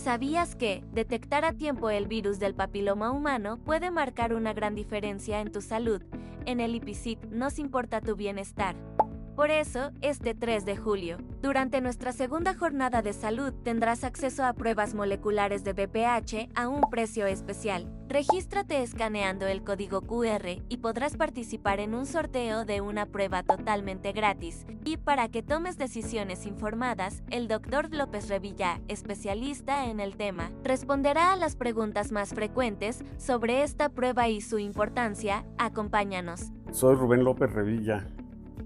¿Sabías que detectar a tiempo el virus del papiloma humano puede marcar una gran diferencia en tu salud? En el IPICIT nos importa tu bienestar. Por eso, este 3 de julio, durante nuestra segunda jornada de salud, tendrás acceso a pruebas moleculares de VPH a un precio especial. Regístrate escaneando el código QR y podrás participar en un sorteo de una prueba totalmente gratis. Y para que tomes decisiones informadas, el Dr. López Revilla, especialista en el tema, responderá a las preguntas más frecuentes sobre esta prueba y su importancia. Acompáñanos. Soy Rubén López Revilla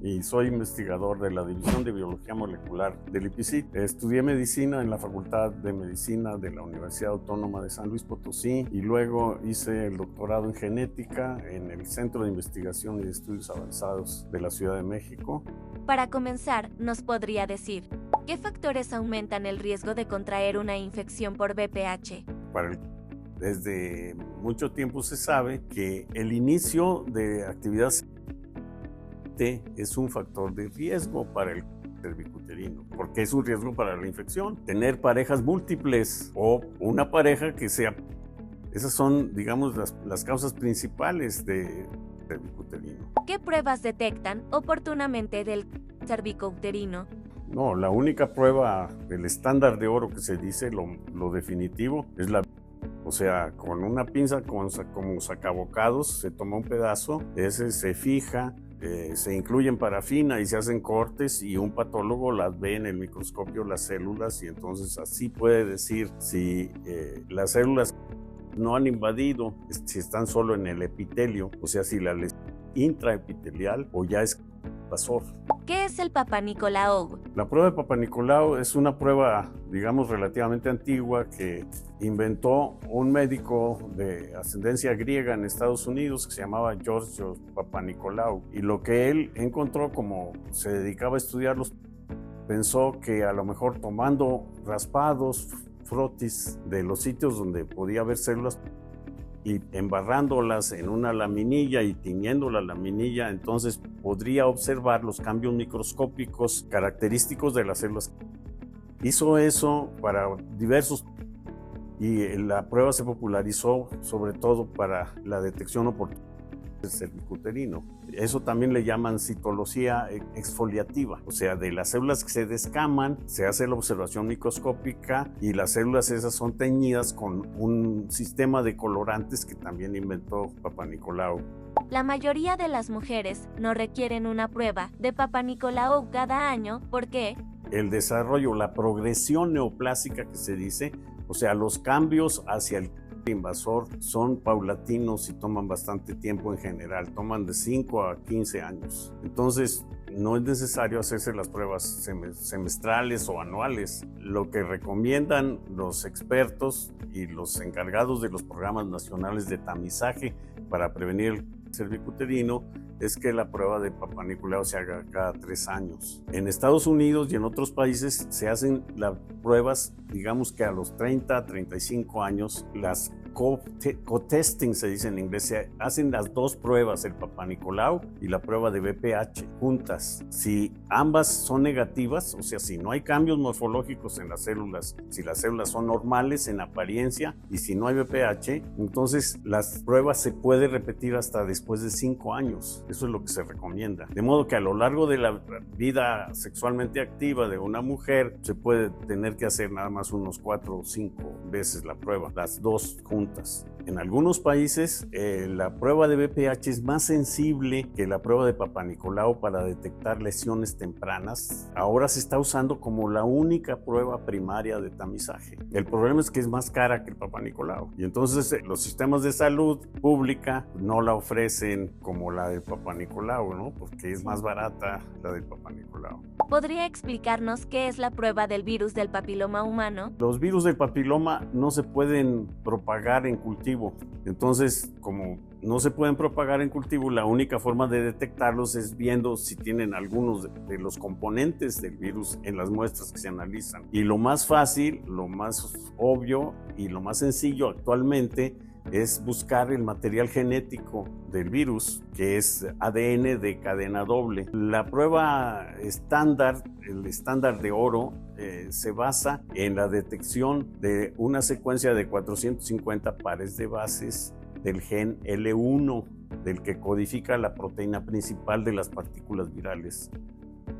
y soy investigador de la División de Biología Molecular del IPICIT. Estudié medicina en la Facultad de Medicina de la Universidad Autónoma de San Luis Potosí y luego hice el doctorado en genética en el Centro de Investigación y de Estudios Avanzados de la Ciudad de México. Para comenzar, ¿nos podría decir qué factores aumentan el riesgo de contraer una infección por VPH? Desde mucho tiempo se sabe que el inicio de actividad es un factor de riesgo para el cervicuterino, porque es un riesgo para la infección. Tener parejas múltiples o una pareja que sea, esas son, digamos, las causas principales de cervicuterino. ¿Qué pruebas detectan oportunamente del cervicuterino? No, la única prueba, el estándar de oro que se dice, lo definitivo, es o sea, con una pinza como sacabocados, se toma un pedazo, ese se fija, se incluyen parafina y se hacen cortes y un patólogo las ve en el microscopio las células y entonces así puede decir si las células no han invadido, si están solo en el epitelio, o sea, si la lesión intraepitelial o ya es invasor. ¿Qué es el Papa Nicolau? La prueba de Papa Nicolau es una prueba, digamos, relativamente antigua que inventó un médico de ascendencia griega en Estados Unidos que se llamaba Georgios Papanikolaou. Y lo que él encontró, como se dedicaba a estudiarlos, pensó que a lo mejor tomando raspados, frotis de los sitios donde podía haber células, y embarrándolas en una laminilla y tiñendo la laminilla, entonces podría observar los cambios microscópicos característicos de las células. Hizo eso para diversos y la prueba se popularizó sobre todo para la detección oportuna del cervicuterino. Eso también le llaman citología exfoliativa, o sea, de las células que se descaman, se hace la observación microscópica y las células esas son teñidas con un sistema de colorantes que también inventó Papa Nicolau. La mayoría de las mujeres no requieren una prueba de Papa Nicolau cada año porque el desarrollo, la progresión neoplásica que se dice, o sea, los cambios hacia el invasor son paulatinos y toman bastante tiempo en general, toman de 5 a 15 años. Entonces, no es necesario hacerse las pruebas semestrales o anuales. Lo que recomiendan los expertos y los encargados de los programas nacionales de tamizaje para prevenir el cervicuterino es que la prueba de Papa Nicolau se haga cada 3 años. En Estados Unidos y en otros países se hacen las pruebas, digamos que a los 30, 35 años, las co-testing se dice en inglés, se hacen las dos pruebas, el Papa Nicolau y la prueba de VPH, juntas. Si ambas son negativas, o sea, si no hay cambios morfológicos en las células, si las células son normales en apariencia y si no hay VPH, entonces las pruebas se puede repetir hasta después de 5 años. Eso es lo que se recomienda. De modo que a lo largo de la vida sexualmente activa de una mujer se puede tener que hacer nada más unos 4 o 5 veces la prueba, las dos juntas. En algunos países la prueba de VPH es más sensible que la prueba de Papa Nicolau para detectar lesiones tempranas. Ahora se está usando como la única prueba primaria de tamizaje. El problema es que es más cara que el Papa Nicolau y entonces los sistemas de salud pública no la ofrecen como la del Papa Nicolau, ¿no? Porque es más barata la del Papa Nicolau. ¿Podría explicarnos qué es la prueba del virus del papiloma humano? Los virus del papiloma no se pueden propagar en cultivo. Entonces, como no se pueden propagar en cultivo, la única forma de detectarlos es viendo si tienen algunos de los componentes del virus en las muestras que se analizan. Y lo más fácil, lo más obvio y lo más sencillo actualmente es buscar el material genético del virus, que es ADN de cadena doble. La prueba estándar, el estándar de oro, se basa en la detección de una secuencia de 450 pares de bases del gen L1, del que codifica la proteína principal de las partículas virales.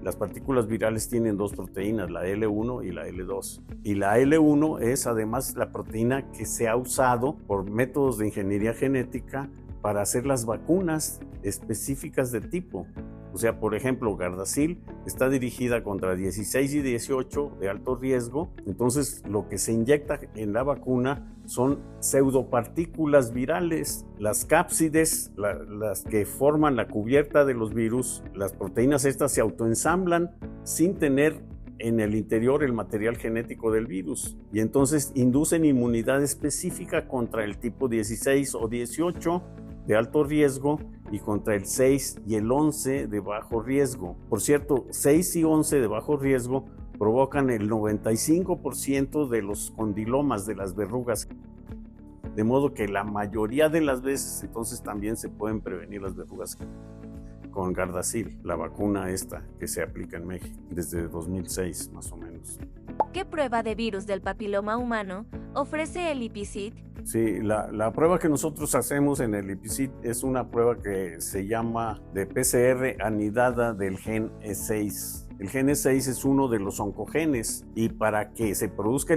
Las partículas virales tienen dos proteínas, la L1 y la L2. Y la L1 es además la proteína que se ha usado por métodos de ingeniería genética para hacer las vacunas específicas de tipo. O sea, por ejemplo, Gardasil está dirigida contra 16 y 18 de alto riesgo. Entonces, lo que se inyecta en la vacuna son pseudopartículas virales. Las cápsides, las que forman la cubierta de los virus, las proteínas estas se autoensamblan sin tener en el interior el material genético del virus, y entonces inducen inmunidad específica contra el tipo 16 o 18 de alto riesgo y contra el 6 y el 11 de bajo riesgo. Por cierto, 6 y 11 de bajo riesgo provocan el 95% de los condilomas, de las verrugas. De modo que la mayoría de las veces entonces también se pueden prevenir las verrugas con Gardasil, la vacuna esta que se aplica en México desde 2006 más o menos. ¿Qué prueba de virus del papiloma humano ofrece el IPICIT? Sí, la prueba que nosotros hacemos en el IPICIT es una prueba que se llama de PCR anidada del gen E6. El gen E6 es uno de los oncogenes, y para que se produzca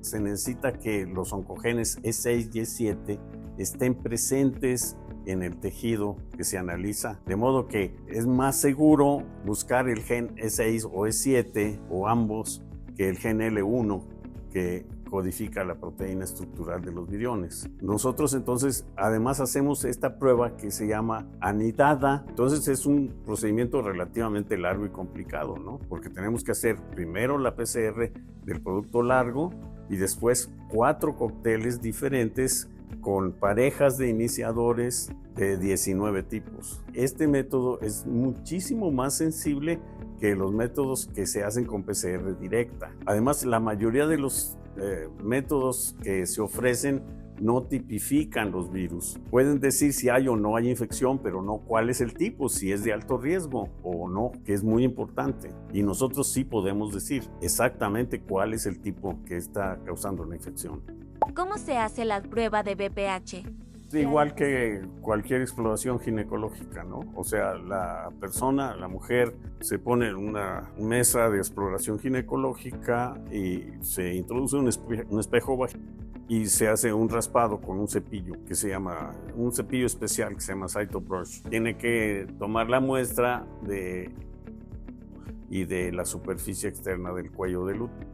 se necesita que los oncogenes E6 y E7 estén presentes en el tejido que se analiza, de modo que es más seguro buscar el gen E6 o E7 o ambos que el gen L1, que codifica la proteína estructural de los viriones. Nosotros entonces además hacemos esta prueba que se llama anidada. Entonces es un procedimiento relativamente largo y complicado, ¿no? Porque tenemos que hacer primero la PCR del producto largo y después 4 cócteles diferentes con parejas de iniciadores de 19 tipos. Este método es muchísimo más sensible que los métodos que se hacen con PCR directa. Además, la mayoría de los métodos que se ofrecen no tipifican los virus. Pueden decir si hay o no hay infección, pero no cuál es el tipo, si es de alto riesgo o no, que es muy importante. Y nosotros sí podemos decir exactamente cuál es el tipo que está causando la infección. ¿Cómo se hace la prueba de BPH? Igual que cualquier exploración ginecológica, ¿no? O sea, la persona, la mujer, se pone en una mesa de exploración ginecológica y se introduce un espejo vaginal y se hace un raspado con un cepillo que se llama, un cepillo especial que se llama Cytobrush. Tiene que tomar la muestra de la superficie externa del cuello del útero.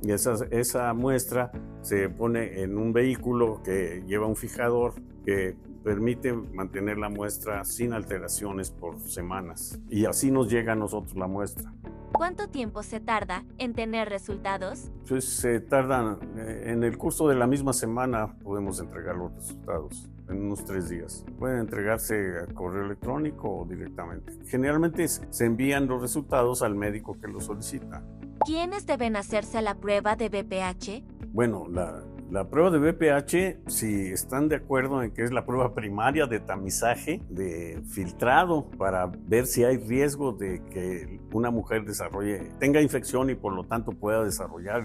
Y esa muestra se pone en un vehículo que lleva un fijador que permite mantener la muestra sin alteraciones por semanas. Y así nos llega a nosotros la muestra. ¿Cuánto tiempo se tarda en tener resultados? Pues se tardan, en el curso de la misma semana podemos entregar los resultados, en unos 3 días. Pueden entregarse a correo electrónico o directamente. Generalmente se envían los resultados al médico que los solicita. ¿Quiénes deben hacerse la prueba de BPH? Bueno, la prueba de BPH, si están de acuerdo en que es la prueba primaria de tamizaje, de filtrado, para ver si hay riesgo de que una mujer tenga infección y por lo tanto pueda desarrollar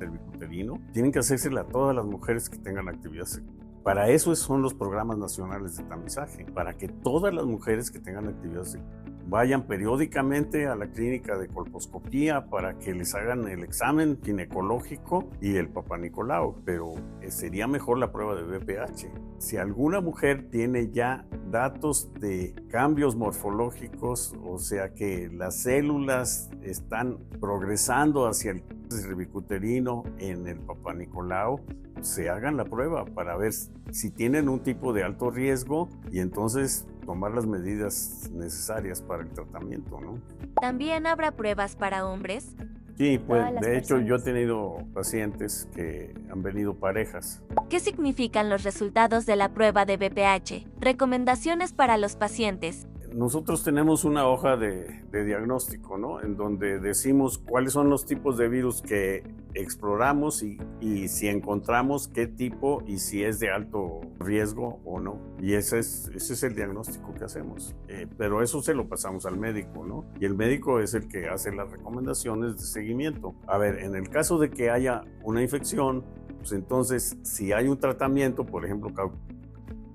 el bicuterino, tienen que hacérsela a todas las mujeres que tengan actividad sexual. Para eso son los programas nacionales de tamizaje, para que todas las mujeres que tengan actividad sexual vayan periódicamente a la clínica de colposcopía para que les hagan el examen ginecológico y el papanicolau, pero sería mejor la prueba de BPH. Si alguna mujer tiene ya datos de cambios morfológicos, o sea que las células están progresando hacia el cervicuterino en el papanicolau, se hagan la prueba para ver si tienen un tipo de alto riesgo y entonces tomar las medidas necesarias para el tratamiento, ¿no? ¿También habrá pruebas para hombres? Sí, pues de hecho yo he tenido pacientes que han venido parejas. ¿Qué significan los resultados de la prueba de BPH? Recomendaciones para los pacientes. nosotros tenemos una hoja de diagnóstico, ¿no? En donde decimos cuáles son los tipos de virus que exploramos y si encontramos qué tipo y si es de alto riesgo o no. Y ese es el diagnóstico que hacemos. Pero eso se lo pasamos al médico, ¿no? Y el médico es el que hace las recomendaciones de seguimiento. A ver, en el caso de que haya una infección, pues entonces si hay un tratamiento, por ejemplo,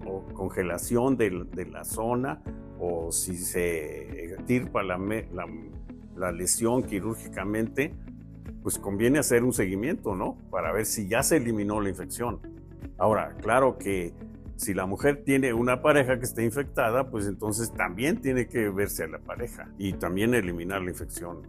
o congelación de la zona, o si se extirpa la lesión quirúrgicamente, pues conviene hacer un seguimiento, ¿no? Para ver si ya se eliminó la infección. Ahora, claro que si la mujer tiene una pareja que esté infectada, pues entonces también tiene que verse a la pareja y también eliminar la infección.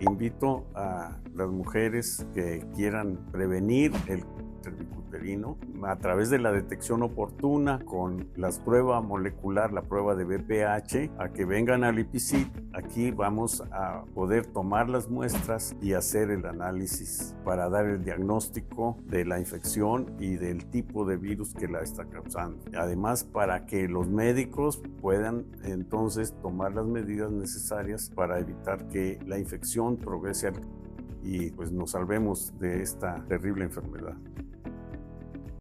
Invito a las mujeres que quieran prevenir el cervicuterino a través de la detección oportuna con la prueba molecular, la prueba de BPH, a que vengan al IPICIT. Aquí vamos a poder tomar las muestras y hacer el análisis para dar el diagnóstico de la infección y del tipo de virus que la está causando. Además, para que los médicos puedan entonces tomar las medidas necesarias para evitar que la infección progrese y pues nos salvemos de esta terrible enfermedad.